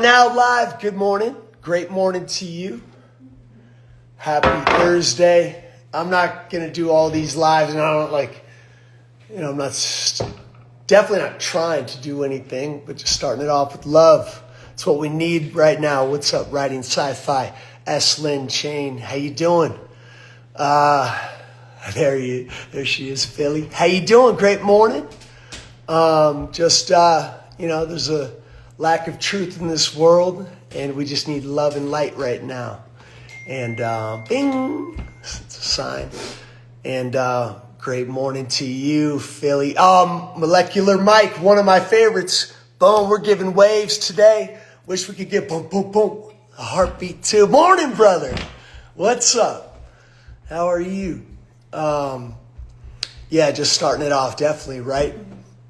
now live. Good morning. Great morning to you. Happy Thursday. I'm not going to do all these lives, and I don't I'm definitely not trying to do anything, but just starting it off with love. It's what we need right now. What's up, Writing Sci-Fi? S. Lynn Chain. How you doing? There she is, Philly. How you doing? Great morning. There's a lack of truth in this world, and we just need love and light right now. And bing, it's a sign. And great morning to you, Philly. Molecular Mike, one of my favorites. Boom, we're giving waves today. Wish we could get boom, boom, boom. A heartbeat too. Morning, brother. What's up? How are you? Just starting it off, definitely, right?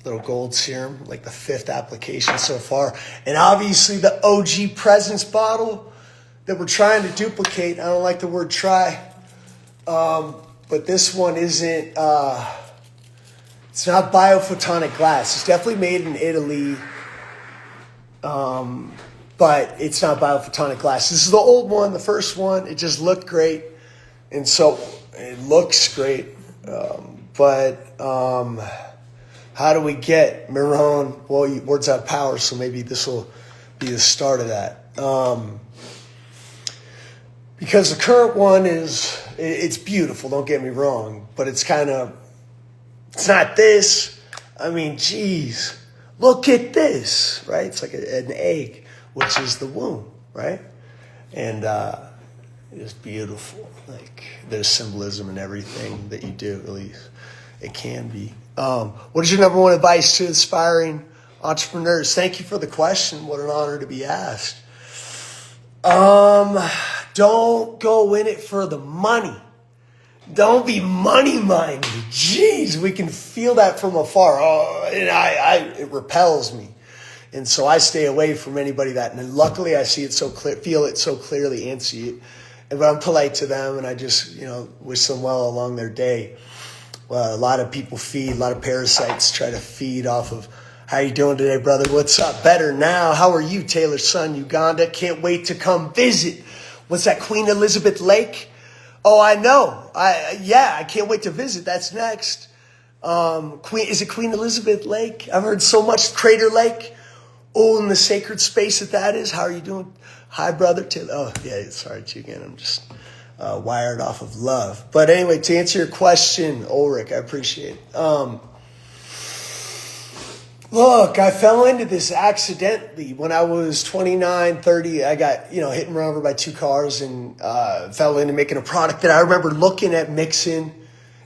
Little gold serum, like the 5th application so far. And obviously the OG Presence bottle that we're trying to duplicate. I don't like the word try. But this one isn't, it's not biophotonic glass. It's definitely made in Italy. But it's not biophotonic glass. This is the old one, the first one. It just looked great. And so it looks great. How do we get Miron? Well, words have power, so maybe this will be the start of that. Because the current one it's beautiful, don't get me wrong, but it's not this. I mean, geez, look at this, right? It's like an egg, which is the womb, right? And it's beautiful. Like, there's symbolism in everything that you do, at least it can be. What is your number one advice to aspiring entrepreneurs? Thank you for the question. What an honor to be asked. Don't go in it for the money. Don't be money-minded. Jeez, we can feel that from afar. It repels me. And so I stay away from anybody that. And luckily I see it so clear, feel it so clearly and see it. But I'm polite to them, and I just, wish them well along their day. Well, a lot of people a lot of parasites try to feed off of, how you doing today, brother? What's up? Better now. How are you, Taylor's son, Uganda? Can't wait to come visit. What's that, Queen Elizabeth Lake? Oh, I know. I can't wait to visit. That's next. Is it Queen Elizabeth Lake? I've heard so much. Crater Lake. Oh, and the sacred space that is. How are you doing? Hi, brother. Taylor. Oh, yeah, sorry to you again. I'm just wired off of love. But anyway, to answer your question, Ulrich, I appreciate it. Look, I fell into this accidentally when I was 29, 30. I got, hit and run over by 2 cars and fell into making a product that I remember looking at mixing.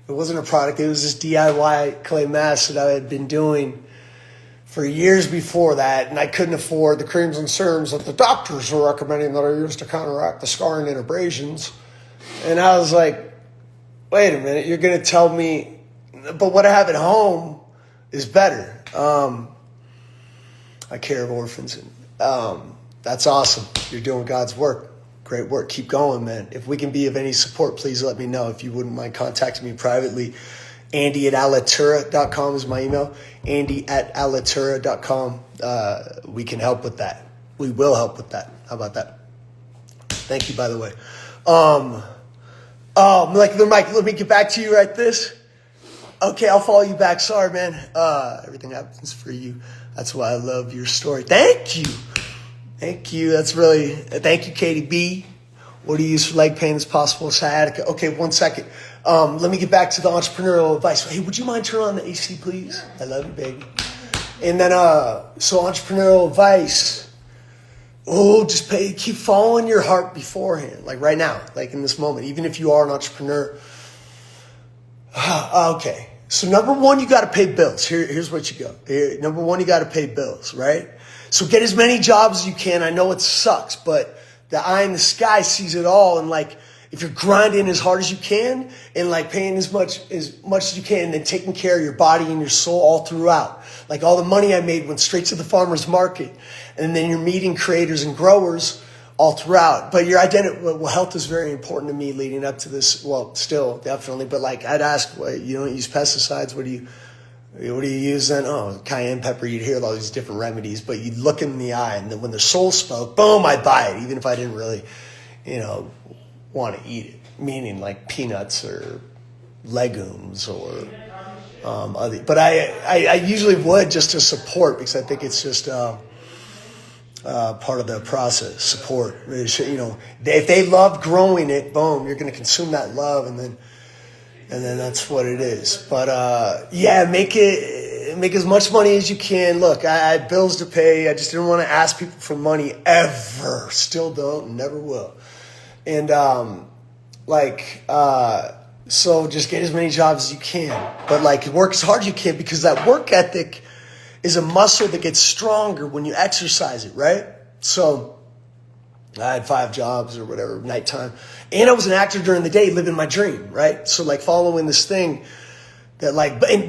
It wasn't a product. It was this DIY clay mask that I had been doing for years before that, and I couldn't afford the creams and serums that the doctors were recommending that I use to counteract the scarring and abrasions. And I was like, wait a minute, you're going to tell me, but what I have at home is better. I care of orphans. And, that's awesome. You're doing God's work. Great work. Keep going, man. If we can be of any support, please let me know. If you wouldn't mind contacting me privately, Andy@alatura.com is my email. Andy@alatura.com. We can help with that. We will help with that. How about that? Thank you, by the way. Molecular Mike, let me get back to you right this. Okay, I'll follow you back. Sorry, man. Everything happens for you. That's why I love your story. Thank you. Thank you. Thank you, Katie B. What do you use for leg pain as possible? Sciatica. Okay, 1 second. Let me get back to the entrepreneurial advice. Hey, would you mind turning on the AC, please? I love you, baby. And then, so entrepreneurial advice. Oh, just keep following your heart beforehand. Like right now, like in this moment, even if you are an entrepreneur. Okay. So number one, you got to pay bills. Here's what you go. Number one, you got to pay bills, right? So get as many jobs as you can. I know it sucks, but the eye in the sky sees it all. And like, if you're grinding as hard as you can and like paying as much as you can and then taking care of your body and your soul all throughout. Like all the money I made went straight to the farmer's market. And then you're meeting creators and growers all throughout. But your identity, well, health is very important to me leading up to this. Well, still, definitely. But like I'd ask, well, you don't use pesticides. What do you, What do you use then? Oh, cayenne pepper. You'd hear all these different remedies, but you'd look in the eye, and then when their soul spoke, boom, I'd buy it, even if I didn't really, want to eat it. Meaning like peanuts or legumes or other. But I usually would, just to support, because I think it's just part of the process. Support. If they love growing it, boom, you're going to consume that love, and then that's what it is. But make as much money as you can. Look, I had bills to pay. I just didn't want to ask people for money ever. Still don't, and never will. And so just get as many jobs as you can. But work as hard as you can, because that work ethic is a muscle that gets stronger when you exercise it, right? So I had 5 jobs or whatever, nighttime. And I was an actor during the day, living my dream, right? So following this thing that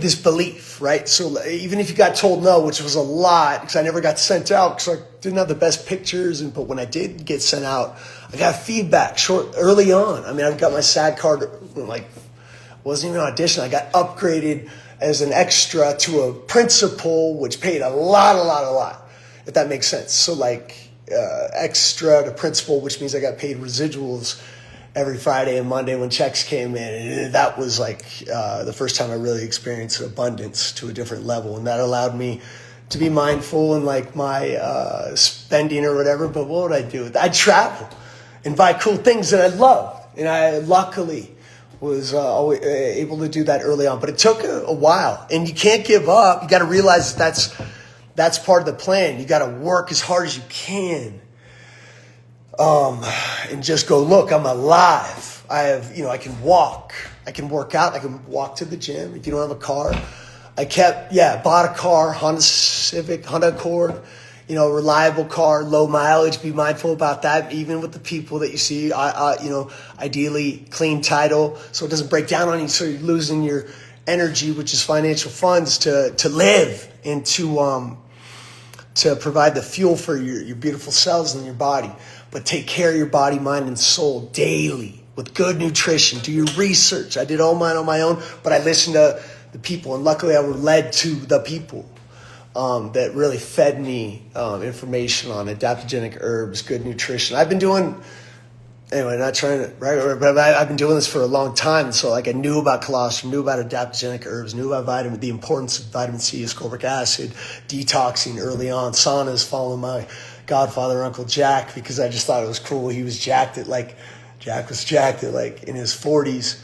this belief, right? So even if you got told no, which was a lot, because I never got sent out because I didn't have the best pictures. But when I did get sent out, I got feedback early on. I mean, I got my SAG card, wasn't even an audition. I got upgraded as an extra to a principal, which paid a lot, if that makes sense. So extra to principal, which means I got paid residuals every Friday and Monday when checks came in. And that was the first time I really experienced abundance to a different level. And that allowed me to be mindful in my spending or whatever. But what would I do? I'd travel and buy cool things that I loved. And I luckily was always able to do that early on. But it took a while. And you can't give up. You got to realize that's part of the plan. You got to work as hard as you can. And just go, look, I'm alive. I have, I can walk. I can work out. I can walk to the gym. If you don't have a car, bought a car, Honda Civic, Honda Accord, reliable car, low mileage. Be mindful about that, even with the people that you see. Ideally clean title, so it doesn't break down on you. So you're losing your energy, which is financial funds, to live and to provide the fuel for your beautiful cells in your body. But take care of your body, mind, and soul daily with good nutrition. Do your research. I did all mine on my own, but I listened to the people, and luckily I was led to the people that really fed me information on adaptogenic herbs, good nutrition. I've been doing, not trying to, right, but I've been doing this for a long time. So I knew about colostrum, knew about adaptogenic herbs, knew about the importance of vitamin C, ascorbic acid, detoxing early on, saunas, following my godfather, Uncle Jack, because I just thought it was cool. He was Jack was jacked at in his 40s.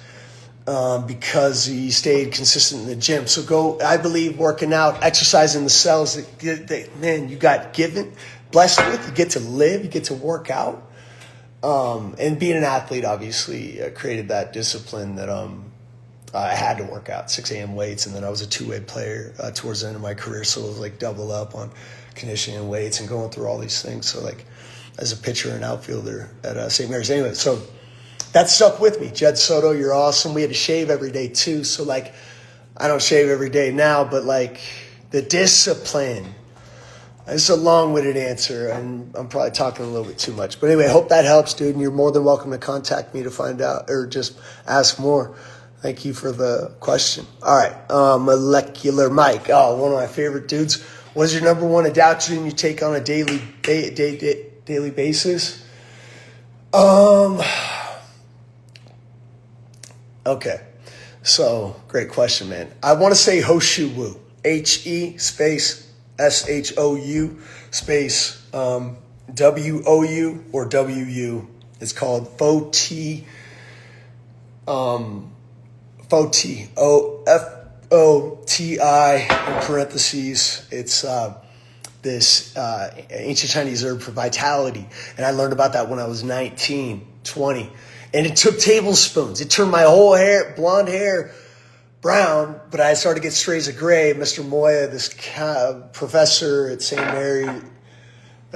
Because he stayed consistent in the gym. So I believe working out, exercising the cells that you got blessed with, you get to live, you get to work out. And being an athlete obviously created that discipline that I had to work out, 6 a.m. weights, and then I was a two-way player towards the end of my career, so it was double up on conditioning and weights and going through all these things. So as a pitcher and outfielder at St. Mary's. Anyway, so that stuck with me. Jed Soto, you're awesome. We had to shave every day too. So I don't shave every day now, but the discipline. It's a long-winded answer, and I'm probably talking a little bit too much. But anyway, I hope that helps, dude. And you're more than welcome to contact me to find out or just ask more. Thank you for the question. All right, Molecular Mike. Oh, one of my favorite dudes. What is your number one adaptogen you take on a daily basis? Okay, so great question, man. I want to say Hoshu Wu, HE space SHOU space WOU or WU. It's called FOTI, FOTI in parentheses. It's this ancient Chinese herb for vitality, and I learned about that when I was 19, 20. And it took tablespoons. It turned my whole blonde hair, brown, but I started to get strays of gray. Mr. Moya, this professor at St. Mary,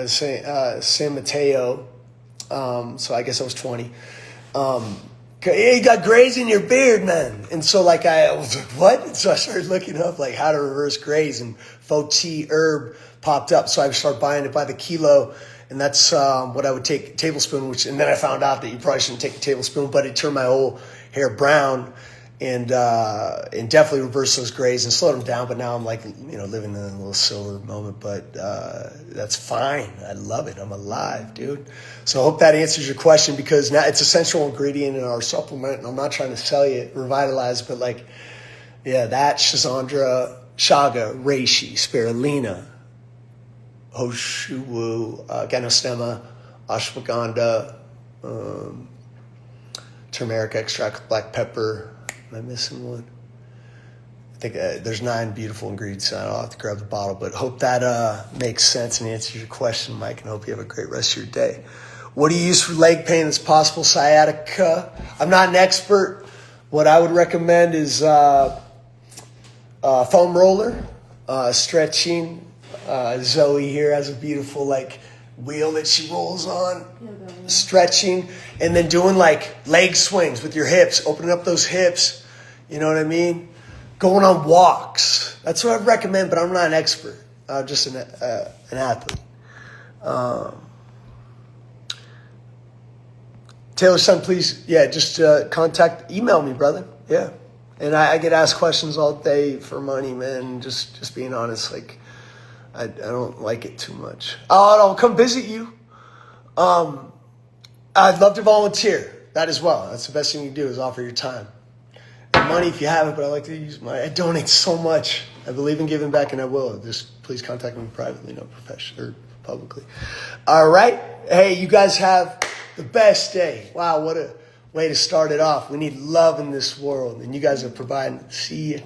San Mateo, so I guess I was 20. You got grays in your beard, man. And so I was like, what? And so I started looking up how to reverse grays, and Foti herb popped up. So I started buying it by the kilo. And that's what I would take, a tablespoon, and then I found out that you probably shouldn't take a tablespoon, but it turned my whole hair brown. and definitely reverse those grays and slow them down. But now I'm like, living in a little silver moment, but that's fine. I love it. I'm alive, dude. So I hope that answers your question, because now it's a central ingredient in our supplement, and I'm not trying to sell you Revitalize, but like, yeah, that Schizandra, Chaga, Reishi, Spirulina, Hoshuwu, Ganostema, Ashwagandha, turmeric extract, black pepper. Am I missing one? I think there's 9 beautiful ingredients. I'll have to grab the bottle, but hope that makes sense and answers your question, Mike, and hope you have a great rest of your day. What do you use for leg pain that's possible? Sciatica. I'm not an expert. What I would recommend is foam roller, stretching. Zoe here has a beautiful wheel that she rolls on, stretching, and then doing leg swings with your hips, opening up those hips. You know what I mean? Going on walks. That's what I'd recommend, but I'm not an expert. I'm just an athlete. Taylor son, please, just email me, brother. Yeah. And I get asked questions all day for money, man. Just being honest, I don't like it too much. I'll come visit you. I'd love to volunteer. That as well. That's the best thing you can do, is offer your time. And money if you have it, but I like to use I donate so much. I believe in giving back, and I will. Just please contact me privately, not professionally or publicly. All right. Hey, you guys have the best day. Wow, what a way to start it off. We need love in this world, and you guys are providing. See you.